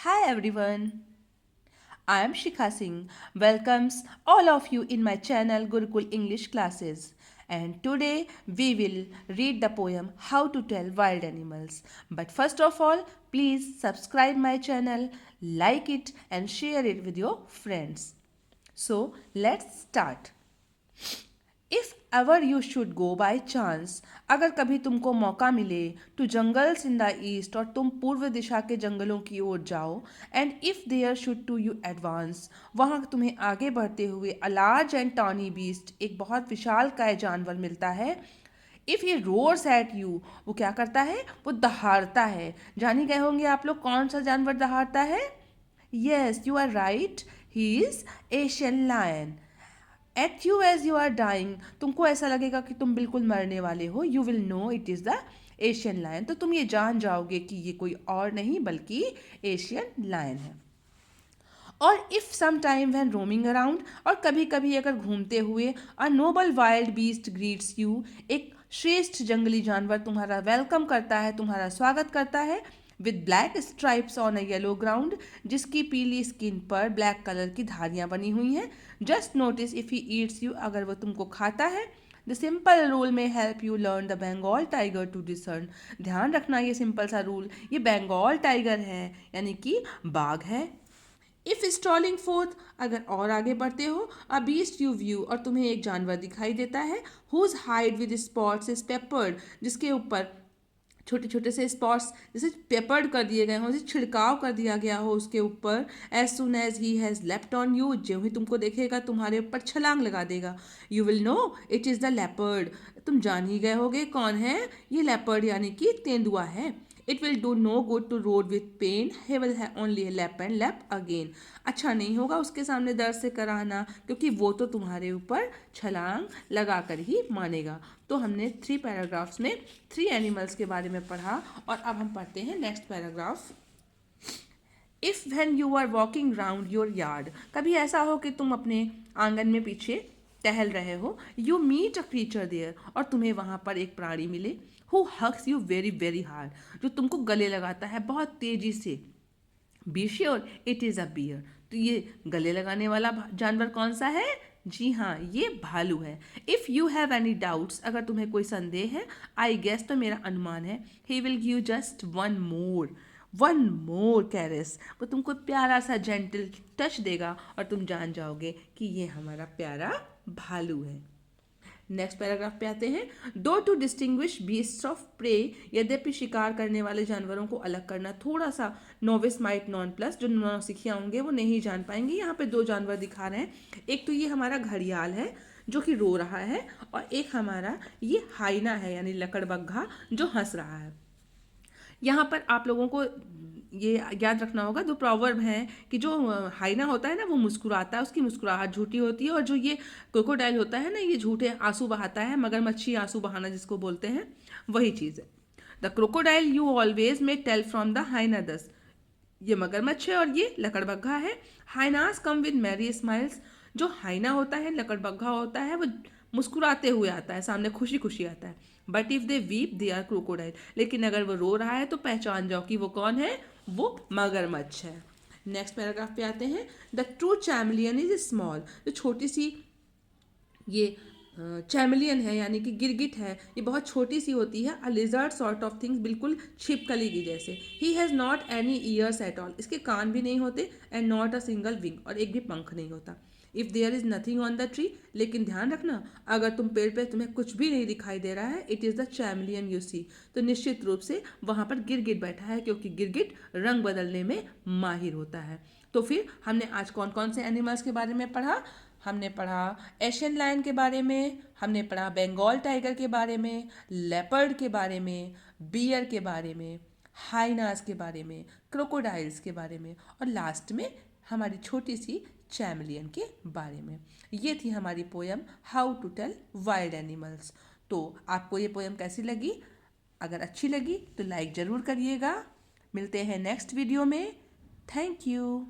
Hi everyone, I am Shikha Singh. Welcomes all of you in my channel Gurukul English classes. And today we will read the poem How to Tell Wild Animals. But first of all, please subscribe my channel, like it and share it with your friends. So let's start. If ever you should go by chance, अगर कभी तुमको मौका मिले to jungles in the east, और तुम पूर्व दिशा के जंगलों की ओर जाओ, and if there should to you advance, वहाँ तुम्हें आगे बढ़ते हुए a large and tawny beast, एक बहुत विशाल काय जानवर मिलता है। इफ़ ये रोर्स एट यू, वो क्या करता है, वो दहाड़ता है। जान ही गए होंगे आप लोग कौन सा जानवर दहाड़ता है। Yes, you are right, he is Asian lion. At you as you are dying, तुमको ऐसा लगेगा कि तुम बिल्कुल मरने वाले हो, you will know it is the Asian lion, तो तुम ये जान जाओगे कि ये कोई और नहीं बल्कि एशियन लायन है। और if some time when roaming around, और कभी कभी अगर घूमते हुए a noble wild beast greets you, एक श्रेष्ठ जंगली जानवर तुम्हारा वेलकम करता है, तुम्हारा स्वागत करता है, with black stripes on a yellow ground, जिसकी पीली स्किन पर ब्लैक कलर की धारियाँ बनी हुई हैं। Just notice if he eats you, अगर वो तुमको खाता है। The simple rule may help you learn the Bengal tiger to discern, ध्यान रखना ये सिंपल सा रूल, ये बंगाल टाइगर है यानी कि बाघ है। इफ स्ट्रॉलिंग फोर्थ, अगर और आगे बढ़ते हो, अ बीस्ट यू व्यू, और तुम्हें एक जानवर दिखाई देता है, whose hide with spots is peppered, जिसके ऊपर छोटे छोटे से स्पॉट्स जैसे पेपर्ड कर दिए गए हों, जैसे छिड़काव कर दिया गया हो उसके ऊपर। As soon as he has left on you, जो ही तुमको देखेगा तुम्हारे ऊपर छलांग लगा देगा। You will know it is the leopard, तुम जान ही गए होगे कौन है ये लेपर्ड, यानी कि तेंदुआ है। It will do no good to road with pain, he will only lap and lap again, अच्छा नहीं होगा उसके सामने दर्द से कराना, क्योंकि वो तो तुम्हारे ऊपर छलांग लगा कर ही मानेगा। तो हमने 3 पैराग्राफ्स में 3 एनिमल्स के बारे में पढ़ा, और अब हम पढ़ते हैं next paragraph. If when you are walking round your yard, कभी ऐसा हो कि तुम अपने आंगन में पीछे टहल रहे हो, you meet a creature there, और तुम्हें वहाँ पर एक प्राणी मिले, who hugs you very very hard, जो तुमको गले लगाता है बहुत तेजी से। Be sure it is a bear, तो ये गले लगाने वाला जानवर कौन सा है, जी हाँ ये भालू है। If you have any doubts, अगर तुम्हें कोई संदेह है, आई गेस, तो मेरा अनुमान है, he will give just one more caress, वो तुमको प्यारा सा जेंटल टच देगा और तुम जान जाओगे कि ये हमारा प्यारा भालू है। नेक्स्ट पैराग्राफ पे आते हैं। Though to distinguish beasts of prey, यद्यपि शिकार करने वाले जानवरों को अलग करना थोड़ा सा नोविस माइट नॉन प्लस, जो नौसिखिया होंगे वो नहीं जान पाएंगे। यहाँ पे 2 जानवर दिखा रहे हैं, एक तो ये हमारा घड़ियाल है जो कि रो रहा है, और एक हमारा ये हाइना है यानी लकड़बग्घा जो हंस रहा है। यहाँ पर आप लोगों को ये याद रखना होगा, जो प्रॉवर्ब हैं कि जो हाइना होता है ना वो मुस्कुराता है, उसकी मुस्कुराहट झूठी होती है, और जो ये क्रोकोडाइल होता है ना ये झूठे आंसू बहाता है, मगरमच्छी आंसू बहाना जिसको बोलते हैं वही चीज़ है। The crocodile you always may tell from the hyena thus, ये मगरमच्छ है और ये लकड़बग्घा है। Hyenas come with merry smiles, जो हाइना होता है लकड़बग्घा होता है वो मुस्कुराते हुए आता है, सामने खुशी खुशी आता है। But if they weep they are crocodile, लेकिन अगर वो रो रहा है तो पहचान जाओ कि वो कौन है, वो मगरमच्छ है। नेक्स्ट पैराग्राफ पे आते हैं। द ट्रू चैमलियन इज स्मॉल, जो छोटी सी ये चैमलियन है यानी कि गिरगिट है, ये बहुत छोटी सी होती है। A lizard sort of things, बिल्कुल छिपकली की जैसे। He has not any ears at all, इसके कान भी नहीं होते, and not a single wing, और एक भी पंख नहीं होता। If there is nothing on the tree, लेकिन ध्यान रखना अगर तुम पेड़ पे तुम्हें कुछ भी नहीं दिखाई दे रहा है, it is the चैमलियन you see, तो निश्चित रूप से वहाँ पर गिरगिट बैठा है, क्योंकि गिरगिट रंग बदलने में माहिर होता है। तो फिर हमने आज कौन कौन से एनिमल्स के बारे में पढ़ा, हमने पढ़ा एशियन लायन के बारे में, हमने पढ़ा बंगाल टाइगर के बारे में, लेपर्ड के बारे में, बियर के बारे में, हाइनास के बारे में, क्रोकोडाइल्स के बारे में, और लास्ट में हमारी छोटी सी चैमलियन के बारे में। ये थी हमारी poem how to tell wild animals. तो आपको ये पोयम कैसी लगी, अगर अच्छी लगी तो लाइक ज़रूर करिएगा। मिलते हैं नेक्स्ट वीडियो में। Thank you.